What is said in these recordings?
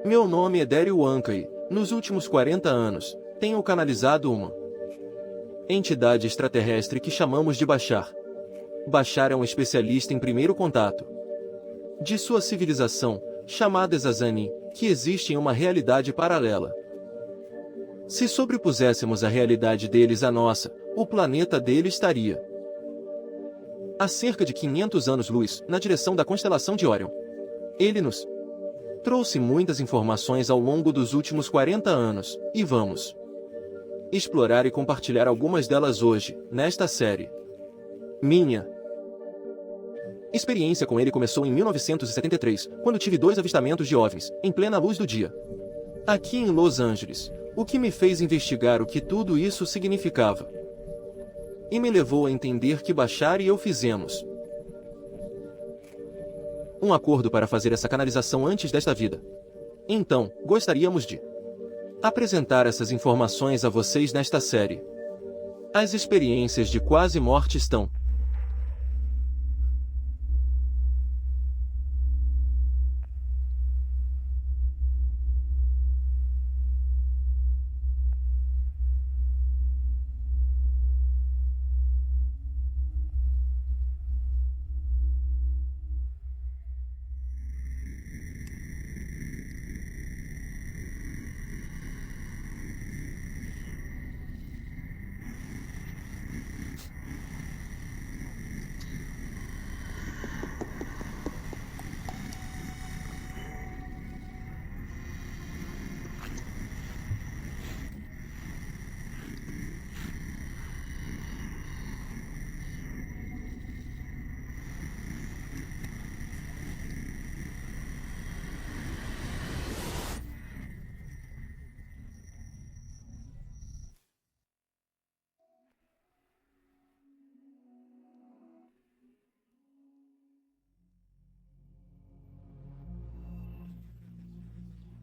Meu nome é Daryl Anka e, nos últimos 40 anos, tenho canalizado uma entidade extraterrestre que chamamos de Bashar. Bashar é um especialista em primeiro contato de sua civilização, chamada Zazani, que existe em uma realidade paralela. Se sobrepuséssemos a realidade deles à nossa, o planeta dele estaria a cerca de 500 anos-luz, na direção da constelação de Órion. Ele nos trouxe muitas informações ao longo dos últimos 40 anos, e vamos explorar e compartilhar algumas delas hoje, nesta série. Minha experiência com ele começou em 1973, quando tive 2 avistamentos de OVNIs, em plena luz do dia, aqui em Los Angeles, o que me fez investigar o que tudo isso significava. E me levou a entender que Bashar e eu fizemos um acordo para fazer essa canalização antes desta vida. Então, gostaríamos de apresentar essas informações a vocês nesta série. As experiências de quase morte estão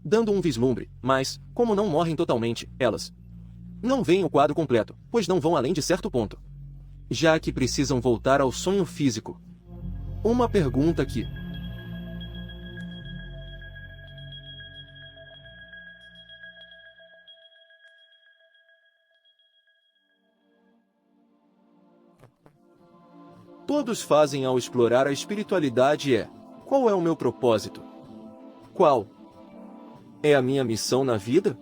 dando um vislumbre, mas, como não morrem totalmente, elas não veem o quadro completo, pois não vão além de certo ponto, já que precisam voltar ao sonho físico. Uma pergunta que todos fazem ao explorar a espiritualidade é: qual é o meu propósito? Qual é a minha missão na vida?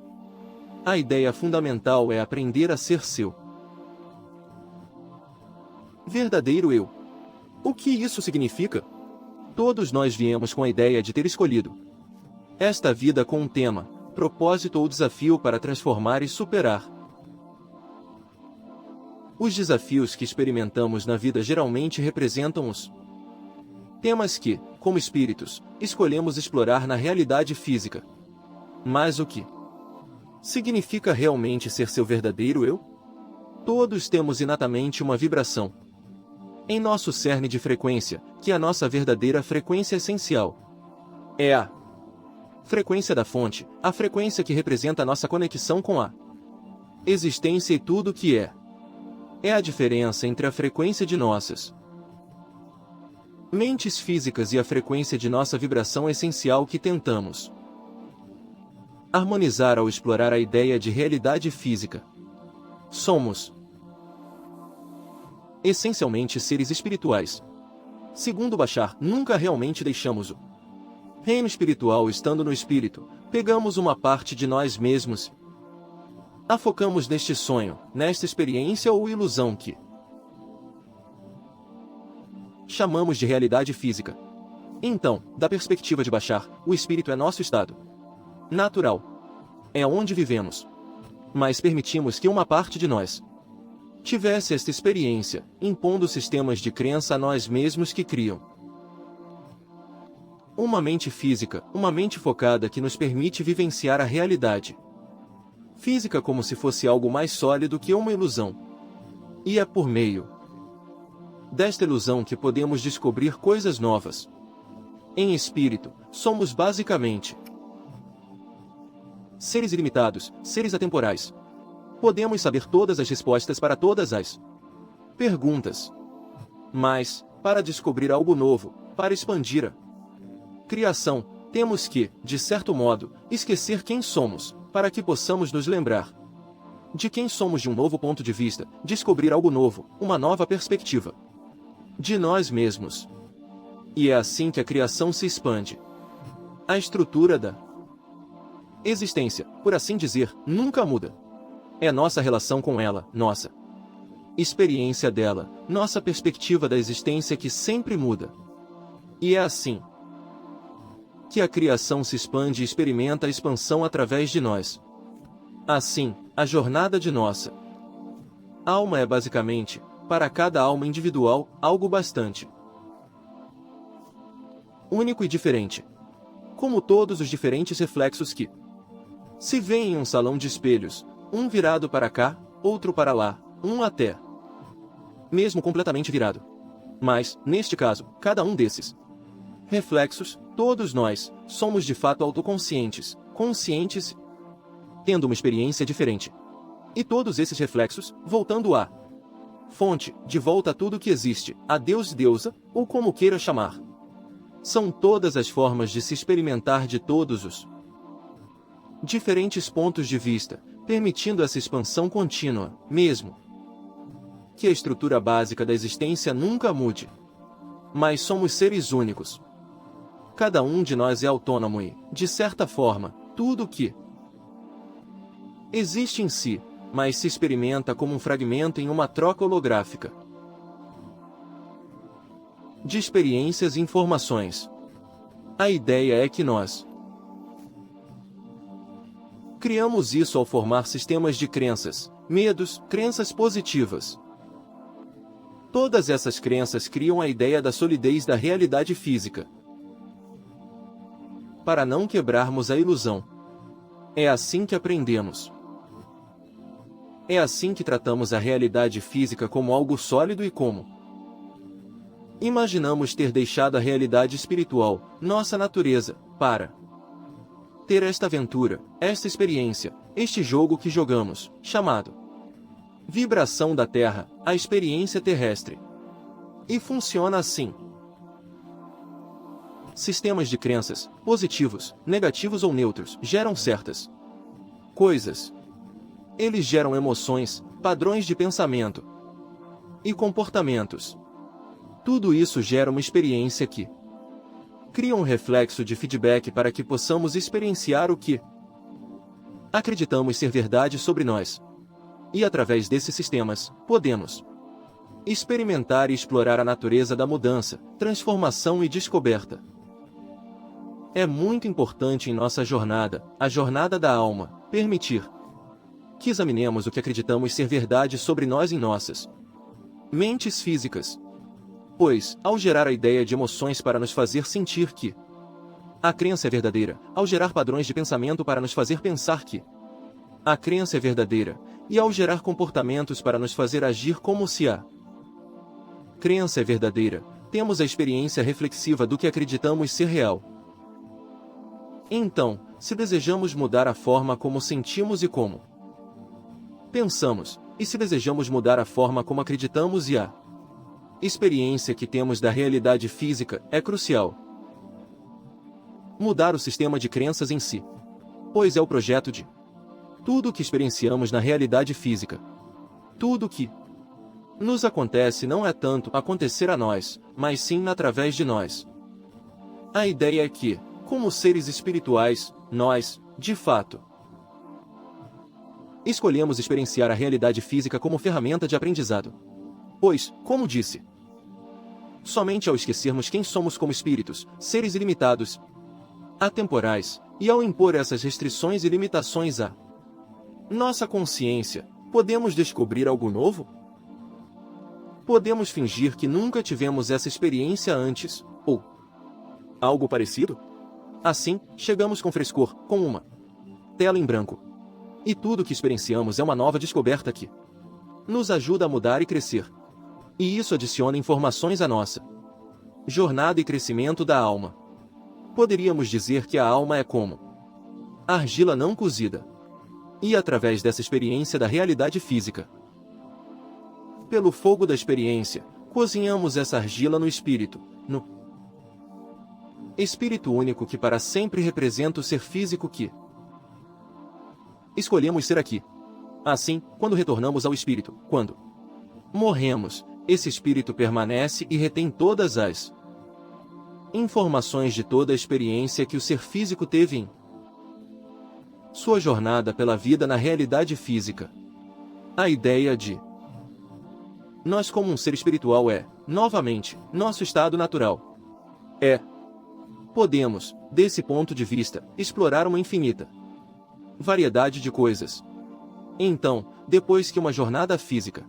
A ideia fundamental é aprender a ser seu verdadeiro eu. O que isso significa? Todos nós viemos com a ideia de ter escolhido esta vida com um tema, propósito ou desafio para transformar e superar. Os desafios que experimentamos na vida geralmente representam os temas que, como espíritos, escolhemos explorar na realidade física. Mas o que significa realmente ser seu verdadeiro eu? Todos temos inatamente uma vibração em nosso cerne de frequência, que é a nossa verdadeira frequência essencial. É a frequência da fonte, a frequência que representa a nossa conexão com a existência e tudo o que é. É a diferença entre a frequência de nossas mentes físicas e a frequência de nossa vibração essencial que tentamos harmonizar ao explorar a ideia de realidade física. Somos essencialmente seres espirituais. Segundo Bashar, nunca realmente deixamos o reino espiritual estando no espírito, pegamos uma parte de nós mesmos, a focamos neste sonho, nesta experiência ou ilusão que chamamos de realidade física. Então, da perspectiva de Bashar, o espírito é nosso estado natural. É onde vivemos. Mas permitimos que uma parte de nós tivesse esta experiência, impondo sistemas de crença a nós mesmos que criam uma mente física, uma mente focada que nos permite vivenciar a realidade física como se fosse algo mais sólido que uma ilusão. E é por meio desta ilusão que podemos descobrir coisas novas. Em espírito, somos basicamente seres ilimitados, seres atemporais. Podemos saber todas as respostas para todas as perguntas. Mas, para descobrir algo novo, para expandir a criação, Temos que, de certo modo, esquecer quem somos, para que possamos nos lembrar de quem somos de um novo ponto de vista, descobrir algo novo, uma nova perspectiva de nós mesmos. E é assim que a criação se expande. A estrutura da existência, por assim dizer, nunca muda. É nossa relação com ela, nossa experiência dela, nossa perspectiva da existência que sempre muda. E é assim que a criação se expande e experimenta a expansão através de nós. Assim, a jornada de nossa alma é basicamente, para cada alma individual, algo bastante único e diferente. Como todos os diferentes reflexos que se vêem em um salão de espelhos, um virado para cá, outro para lá, um até mesmo completamente virado. Mas, neste caso, cada um desses reflexos, todos nós, somos de fato autoconscientes, conscientes, tendo uma experiência diferente. E todos esses reflexos, voltando à fonte, de volta a tudo que existe, a Deus e deusa, ou como queira chamar. São todas as formas de se experimentar de todos os diferentes pontos de vista, permitindo essa expansão contínua, mesmo que a estrutura básica da existência nunca mude. Mas somos seres únicos. Cada um de nós é autônomo e, de certa forma, tudo o que existe em si, mas se experimenta como um fragmento em uma troca holográfica de experiências e informações. A ideia é que nós criamos isso ao formar sistemas de crenças, medos, crenças positivas. Todas essas crenças criam a ideia da solidez da realidade física. Para não quebrarmos a ilusão. É assim que aprendemos. É assim que tratamos a realidade física como algo sólido e como imaginamos ter deixado a realidade espiritual, nossa natureza, para ter esta aventura, esta experiência, este jogo que jogamos, chamado vibração da Terra, a experiência terrestre. E funciona assim. Sistemas de crenças, positivos, negativos ou neutros, geram certas coisas. Eles geram emoções, padrões de pensamento e comportamentos. Tudo isso gera uma experiência que cria um reflexo de feedback para que possamos experienciar o que acreditamos ser verdade sobre nós. E através desses sistemas, podemos experimentar e explorar a natureza da mudança, transformação e descoberta. É muito importante em nossa jornada, a jornada da alma, permitir que examinemos o que acreditamos ser verdade sobre nós em nossas mentes físicas. Pois, ao gerar a ideia de emoções para nos fazer sentir que a crença é verdadeira, ao gerar padrões de pensamento para nos fazer pensar que a crença é verdadeira, e ao gerar comportamentos para nos fazer agir como se a crença é verdadeira, temos a experiência reflexiva do que acreditamos ser real. Então, se desejamos mudar a forma como sentimos e como pensamos, e se desejamos mudar a forma como acreditamos e a experiência que temos da realidade física, é crucial mudar o sistema de crenças em si. Pois é o projeto de tudo o que experienciamos na realidade física. Tudo o que nos acontece não é tanto acontecer a nós, mas sim através de nós. A ideia é que, como seres espirituais, nós, de fato, escolhemos experienciar a realidade física como ferramenta de aprendizado. Pois, como disse, somente ao esquecermos quem somos como espíritos, seres ilimitados, atemporais, e ao impor essas restrições e limitações à nossa consciência, podemos descobrir algo novo? Podemos fingir que nunca tivemos essa experiência antes, ou algo parecido? Assim, chegamos com frescor, com uma tela em branco. E tudo que experienciamos é uma nova descoberta que nos ajuda a mudar e crescer. E isso adiciona informações à nossa jornada e crescimento da alma. Poderíamos dizer que a alma é como argila não cozida. E através dessa experiência da realidade física, pelo fogo da experiência, cozinhamos essa argila no espírito, no Espírito único que para sempre representa o ser físico que escolhemos ser aqui. Assim, quando retornamos ao espírito, quando morremos, esse espírito permanece e retém todas as informações de toda a experiência que o ser físico teve em sua jornada pela vida na realidade física. A ideia de nós como um ser espiritual é, novamente, nosso estado natural. Podemos, desse ponto de vista, explorar uma infinita variedade de coisas. Então, depois que uma jornada física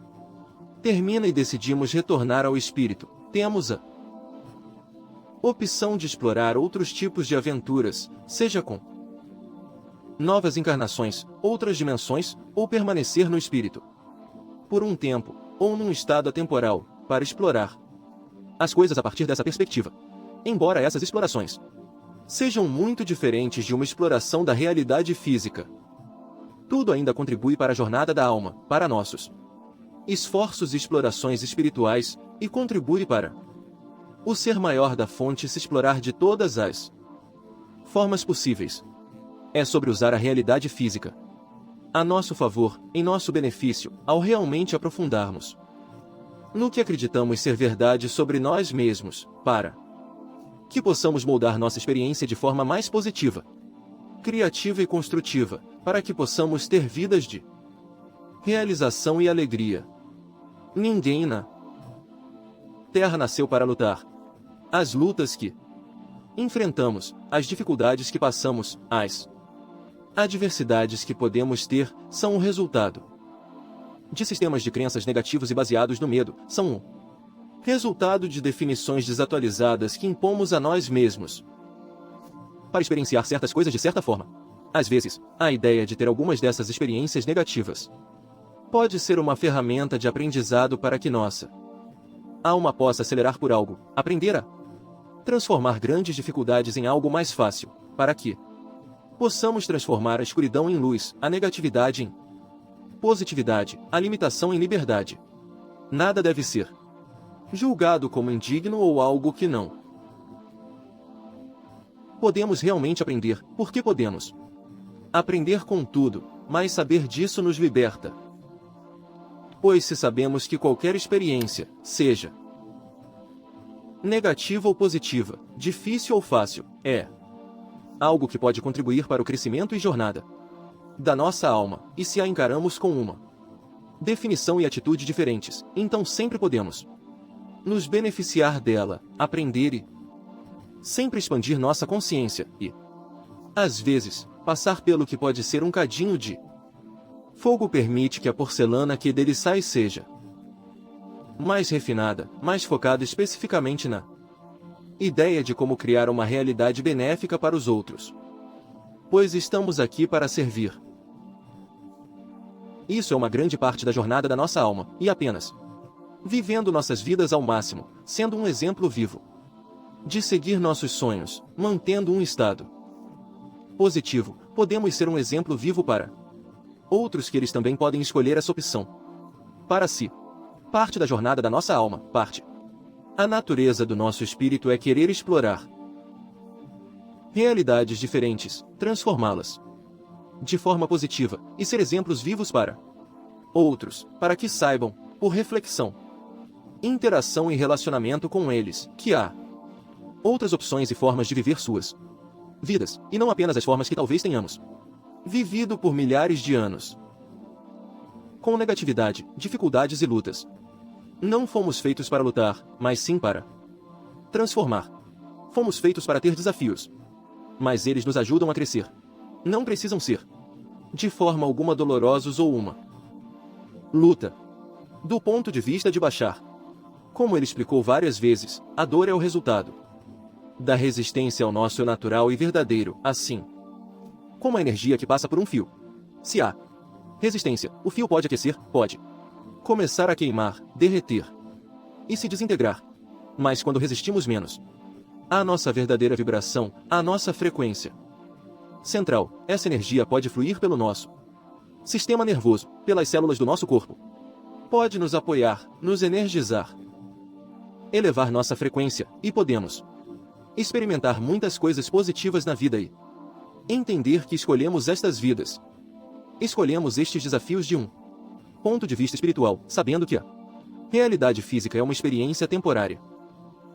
termina e decidimos retornar ao espírito, temos a opção de explorar outros tipos de aventuras, seja com novas encarnações, outras dimensões, ou permanecer no espírito por um tempo, ou num estado atemporal, para explorar as coisas a partir dessa perspectiva. Embora essas explorações sejam muito diferentes de uma exploração da realidade física, tudo ainda contribui para a jornada da alma, para nossos esforços e explorações espirituais, e contribui para o ser maior da fonte se explorar de todas as formas possíveis. É sobre usar a realidade física a nosso favor, em nosso benefício, ao realmente aprofundarmos no que acreditamos ser verdade sobre nós mesmos, para que possamos moldar nossa experiência de forma mais positiva, criativa e construtiva, para que possamos ter vidas de realização e alegria. Ninguém na Terra nasceu para lutar. As lutas que enfrentamos, as dificuldades que passamos, as adversidades que podemos ter, são o resultado de sistemas de crenças negativos e baseados no medo, são o resultado de definições desatualizadas que impomos a nós mesmos para experienciar certas coisas de certa forma. Às vezes, a ideia de ter algumas dessas experiências negativas pode ser uma ferramenta de aprendizado para que nossa alma possa acelerar por algo, aprender a transformar grandes dificuldades em algo mais fácil, para que possamos transformar a escuridão em luz, a negatividade em positividade, a limitação em liberdade. Nada deve ser julgado como indigno ou algo que não podemos realmente aprender, porque podemos aprender com tudo, mas saber disso nos liberta. Pois se sabemos que qualquer experiência, seja negativa ou positiva, difícil ou fácil, é algo que pode contribuir para o crescimento e jornada da nossa alma, e se a encaramos com uma definição e atitude diferentes, então sempre podemos nos beneficiar dela, aprender e sempre expandir nossa consciência e, às vezes, passar pelo que pode ser um cadinho de fogo permite que a porcelana que dele sai seja mais refinada, mais focada especificamente na ideia de como criar uma realidade benéfica para os outros. Pois estamos aqui para servir. Isso é uma grande parte da jornada da nossa alma, e apenas vivendo nossas vidas ao máximo, sendo um exemplo vivo de seguir nossos sonhos, mantendo um estado positivo, podemos ser um exemplo vivo para outros que eles também podem escolher essa opção para si. Parte da jornada da nossa alma, parte. A natureza do nosso espírito é querer explorar realidades diferentes, transformá-las de forma positiva, e ser exemplos vivos para outros, para que saibam, por reflexão, interação e relacionamento com eles, que há outras opções e formas de viver suas vidas, e não apenas as formas que talvez tenhamos vivido por milhares de anos. Com negatividade, dificuldades e lutas. Não fomos feitos para lutar, mas sim para transformar. Fomos feitos para ter desafios, mas eles nos ajudam a crescer. Não precisam ser, de forma alguma, dolorosos ou uma luta. Do ponto de vista de Bashar, como ele explicou várias vezes, a dor é o resultado da resistência ao nosso eu natural e verdadeiro, assim como a energia que passa por um fio. Se há resistência, o fio pode aquecer, pode começar a queimar, derreter e se desintegrar. Mas quando resistimos menos à nossa verdadeira vibração, à nossa frequência central, essa energia pode fluir pelo nosso sistema nervoso, pelas células do nosso corpo. Pode nos apoiar, nos energizar, elevar nossa frequência, e podemos experimentar muitas coisas positivas na vida e entender que escolhemos estas vidas. Escolhemos estes desafios de um ponto de vista espiritual, sabendo que a realidade física é uma experiência temporária,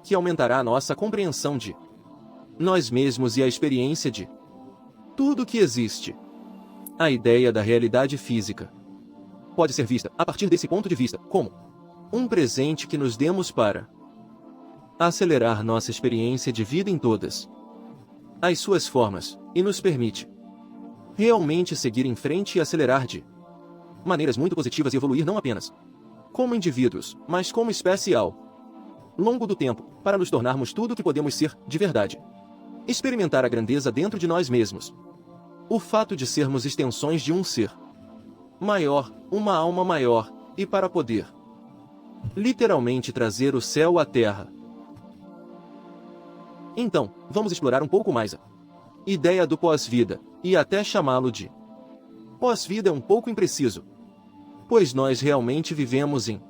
que aumentará a nossa compreensão de nós mesmos e a experiência de tudo que existe. A ideia da realidade física pode ser vista, a partir desse ponto de vista, como um presente que nos demos para acelerar nossa experiência de vida em todas as suas formas, e nos permite realmente seguir em frente e acelerar de maneiras muito positivas e evoluir não apenas como indivíduos, mas como espécie ao longo do tempo, para nos tornarmos tudo o que podemos ser de verdade. Experimentar a grandeza dentro de nós mesmos. O fato de sermos extensões de um ser maior, uma alma maior, e para poder literalmente trazer o céu à terra. Então, vamos explorar um pouco mais a ideia do pós-vida, e até chamá-lo de pós-vida é um pouco impreciso, pois nós realmente vivemos em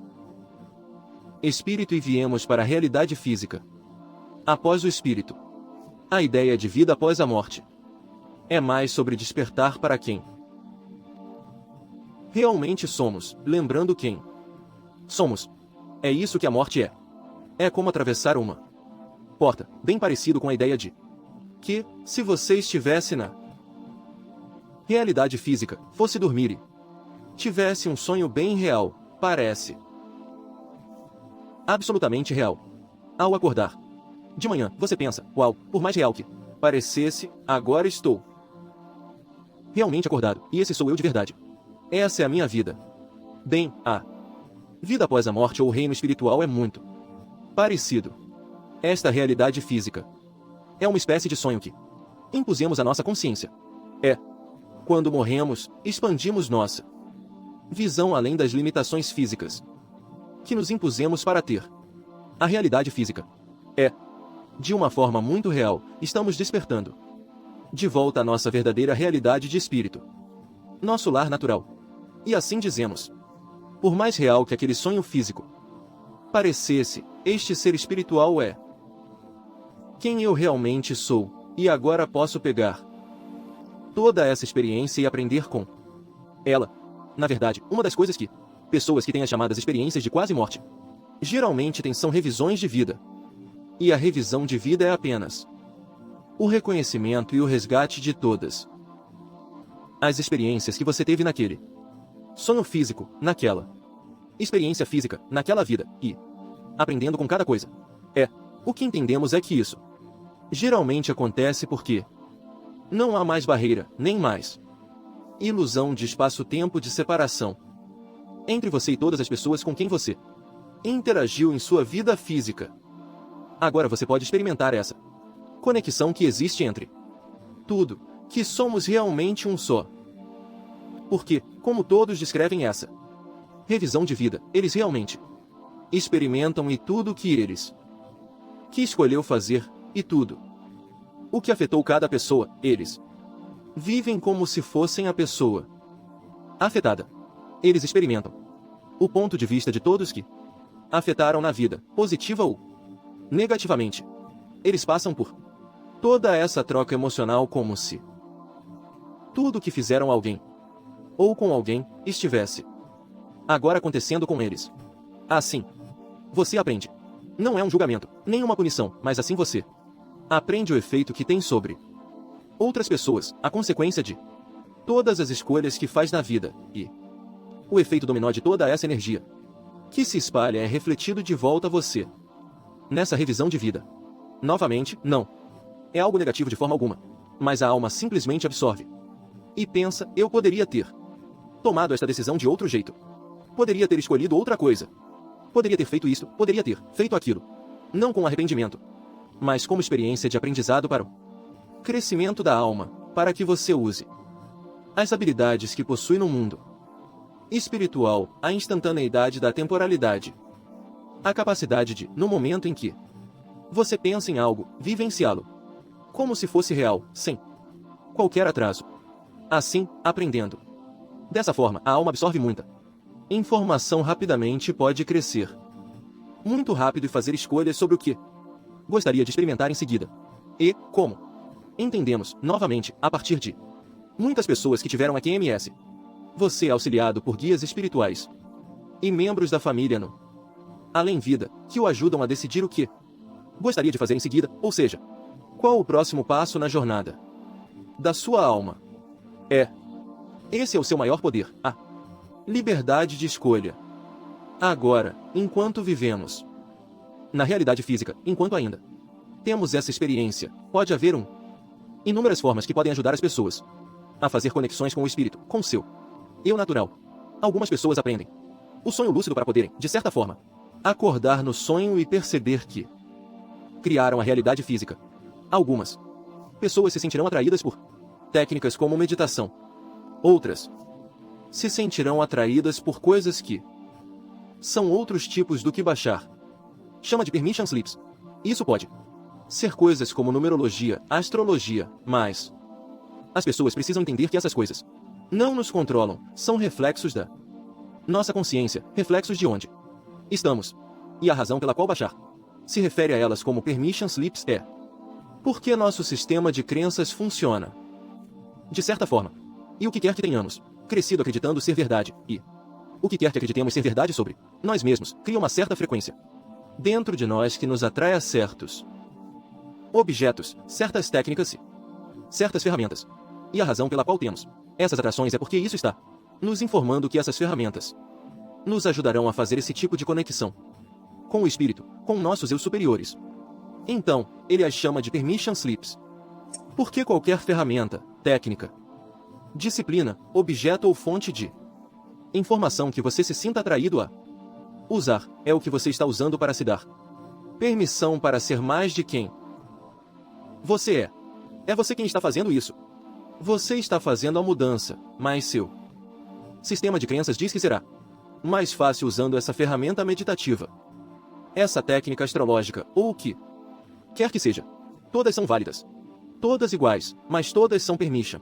espírito e viemos para a realidade física após o espírito. A ideia de vida após a morte é mais sobre despertar para quem realmente somos, lembrando quem somos. É isso que a morte é. É como atravessar uma porta, bem parecido com a ideia de que, se você estivesse na realidade física, fosse dormir e tivesse um sonho bem real, parece absolutamente real. Ao acordar de manhã, você pensa, uau, por mais real que parecesse, agora estou realmente acordado, e esse sou eu de verdade. Essa é a minha vida. Bem, a vida após a morte ou o reino espiritual é muito parecido. Esta realidade física é uma espécie de sonho que impusemos à nossa consciência. Quando morremos, expandimos nossa visão além das limitações físicas que nos impusemos para ter. A realidade física de uma forma muito real, estamos despertando de volta à nossa verdadeira realidade de espírito. Nosso lar natural. E assim dizemos. Por mais real que aquele sonho físico parecesse, este ser espiritual é quem eu realmente sou, e agora posso pegar toda essa experiência e aprender com ela. Na verdade, uma das coisas que pessoas que têm as chamadas experiências de quase morte geralmente têm são revisões de vida. E a revisão de vida é apenas o reconhecimento e o resgate de todas as experiências que você teve naquele sonho físico, naquela experiência física, naquela vida, e aprendendo com cada coisa. O que entendemos é que isso geralmente acontece porque não há mais barreira, nem mais ilusão de espaço-tempo de separação entre você e todas as pessoas com quem você interagiu em sua vida física. Agora você pode experimentar essa conexão que existe entre tudo, que somos realmente um só. Porque, como todos descrevem essa revisão de vida, eles realmente experimentam e tudo o que eles que escolheu fazer, e tudo o que afetou cada pessoa, eles vivem como se fossem a pessoa afetada. Eles experimentam o ponto de vista de todos que afetaram na vida, positiva ou negativamente. Eles passam por toda essa troca emocional como se tudo o que fizeram a alguém ou com alguém estivesse agora acontecendo com eles. Assim, você aprende. Não é um julgamento, nem uma punição, mas assim você aprende o efeito que tem sobre outras pessoas, a consequência de todas as escolhas que faz na vida, e o efeito dominó de toda essa energia que se espalha é refletido de volta a você. Nessa revisão de vida. Novamente, não é algo negativo de forma alguma, mas a alma simplesmente absorve e pensa, eu poderia ter tomado esta decisão de outro jeito. Poderia ter escolhido outra coisa. Poderia ter feito isso, poderia ter feito aquilo. Não com arrependimento, mas como experiência de aprendizado para o crescimento da alma, para que você use as habilidades que possui no mundo espiritual, a instantaneidade da temporalidade, a capacidade de, no momento em que você pensa em algo, vivenciá-lo como se fosse real, sem qualquer atraso. Assim, aprendendo dessa forma, a alma absorve muita informação rapidamente e pode crescer muito rápido e fazer escolhas sobre o que gostaria de experimentar em seguida. E, como? Entendemos, novamente, a partir de muitas pessoas que tiveram a QMS. Você é auxiliado por guias espirituais e membros da família no além-vida, que o ajudam a decidir o que gostaria de fazer em seguida, ou seja, qual o próximo passo na jornada da sua alma. Esse é o seu maior poder, a liberdade de escolha. Agora, enquanto vivemos na realidade física, enquanto ainda temos essa experiência, pode haver inúmeras formas que podem ajudar as pessoas a fazer conexões com o espírito, com o seu eu natural. Algumas pessoas aprendem o sonho lúcido para poderem, de certa forma, acordar no sonho e perceber que criaram a realidade física. Algumas pessoas se sentirão atraídas por técnicas como meditação. Outras se sentirão atraídas por coisas que são outros tipos do que Bashar chama de permission slips. Isso pode ser coisas como numerologia, astrologia, mas as pessoas precisam entender que essas coisas não nos controlam, são reflexos da nossa consciência, reflexos de onde estamos. E a razão pela qual Bashar se refere a elas como permission slips é porque nosso sistema de crenças funciona de certa forma. E o que quer que tenhamos crescido acreditando ser verdade, e o que quer que acreditemos ser verdade sobre nós mesmos, cria uma certa frequência dentro de nós que nos atrai a certos objetos, certas técnicas e certas ferramentas. E a razão pela qual temos essas atrações é porque isso está nos informando que essas ferramentas nos ajudarão a fazer esse tipo de conexão com o espírito, com nossos eu superiores. Então, ele as chama de permission slips. Porque qualquer ferramenta, técnica, disciplina, objeto ou fonte de informação que você se sinta atraído a usar, é o que você está usando para se dar permissão para ser mais de quem você é. É você quem está fazendo isso. Você está fazendo a mudança, mas seu sistema de crenças diz que será mais fácil usando essa ferramenta meditativa, essa técnica astrológica, ou o que quer que seja. Todas são válidas. Todas iguais, mas todas são permission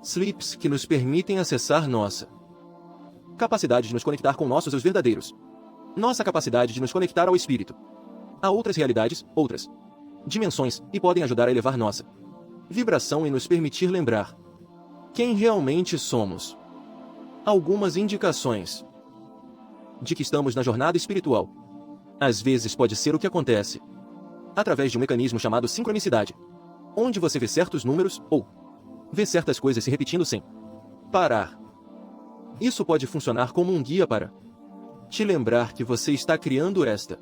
slips que nos permitem acessar nossa capacidade de nos conectar com nossos eus verdadeiros. Nossa capacidade de nos conectar ao espírito. A outras realidades, outras dimensões, e podem ajudar a elevar nossa vibração e nos permitir lembrar quem realmente somos. Algumas indicações de que estamos na jornada espiritual. Às vezes pode ser o que acontece através de um mecanismo chamado sincronicidade, onde você vê certos números ou vê certas coisas se repetindo sem parar. Isso pode funcionar como um guia para te lembrar que você está criando esta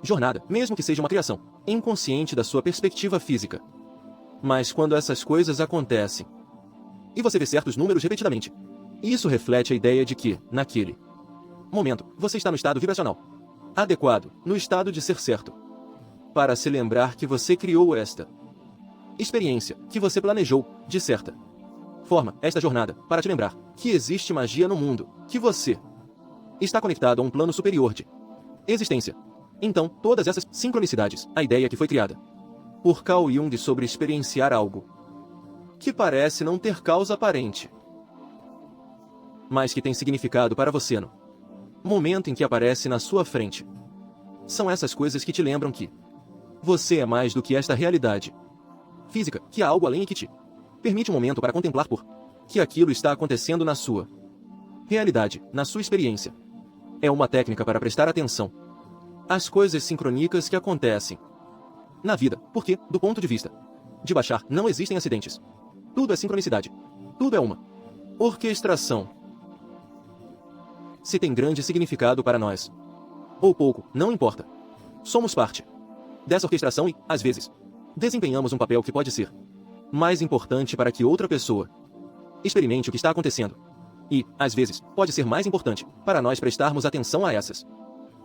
jornada, mesmo que seja uma criação inconsciente da sua perspectiva física. Mas quando essas coisas acontecem e você vê certos números repetidamente, isso reflete a ideia de que, naquele momento, você está no estado vibracional adequado, no estado de ser certo, para se lembrar que você criou esta experiência, que você planejou, de certa forma, esta jornada, para te lembrar que existe magia no mundo, que você está conectado a um plano superior de existência. Então, todas essas sincronicidades, a ideia que foi criada por Carl Jung sobre experienciar algo que parece não ter causa aparente, mas que tem significado para você no momento em que aparece na sua frente. São essas coisas que te lembram que você é mais do que esta realidade física, que há algo além e que te permite um momento para contemplar por que aquilo está acontecendo na sua realidade, na sua experiência. É uma técnica para prestar atenção às coisas sincrônicas que acontecem na vida, porque, do ponto de vista de Bashar, não existem acidentes. Tudo é sincronicidade. Tudo é uma orquestração. Se tem grande significado para nós ou pouco, não importa. Somos parte dessa orquestração e, às vezes, desempenhamos um papel que pode ser mais importante para que outra pessoa experimente o que está acontecendo. E, às vezes, pode ser mais importante para nós prestarmos atenção a essas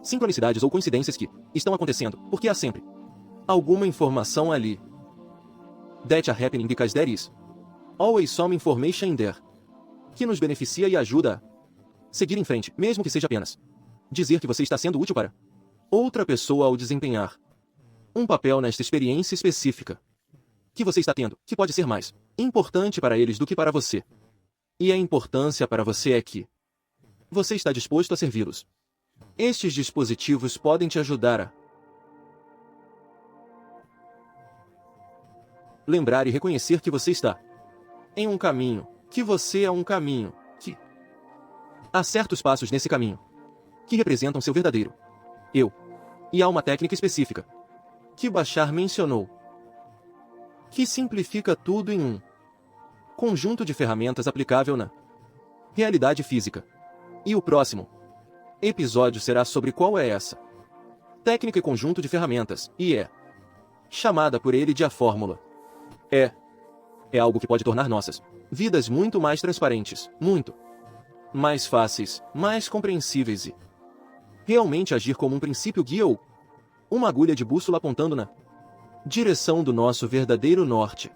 sincronicidades ou coincidências que estão acontecendo, porque há sempre alguma informação ali. That are happening because there is always some information in there, que nos beneficia e ajuda a seguir em frente, mesmo que seja apenas dizer que você está sendo útil para outra pessoa ao desempenhar um papel nesta experiência específica que você está tendo, que pode ser mais importante para eles do que para você. E a importância para você é que você está disposto a servi-los. Estes dispositivos podem te ajudar a lembrar e reconhecer que você está em um caminho, que você é um caminho, que há certos passos nesse caminho que representam seu verdadeiro eu. E há uma técnica específica que Bashar mencionou, que simplifica tudo em um conjunto de ferramentas aplicável na realidade física. E o próximo episódio será sobre qual é essa técnica e conjunto de ferramentas, e é chamada por ele de a fórmula. É algo que pode tornar nossas vidas muito mais transparentes, muito mais fáceis, mais compreensíveis e realmente agir como um princípio guia ou uma agulha de bússola apontando na direção do nosso verdadeiro norte.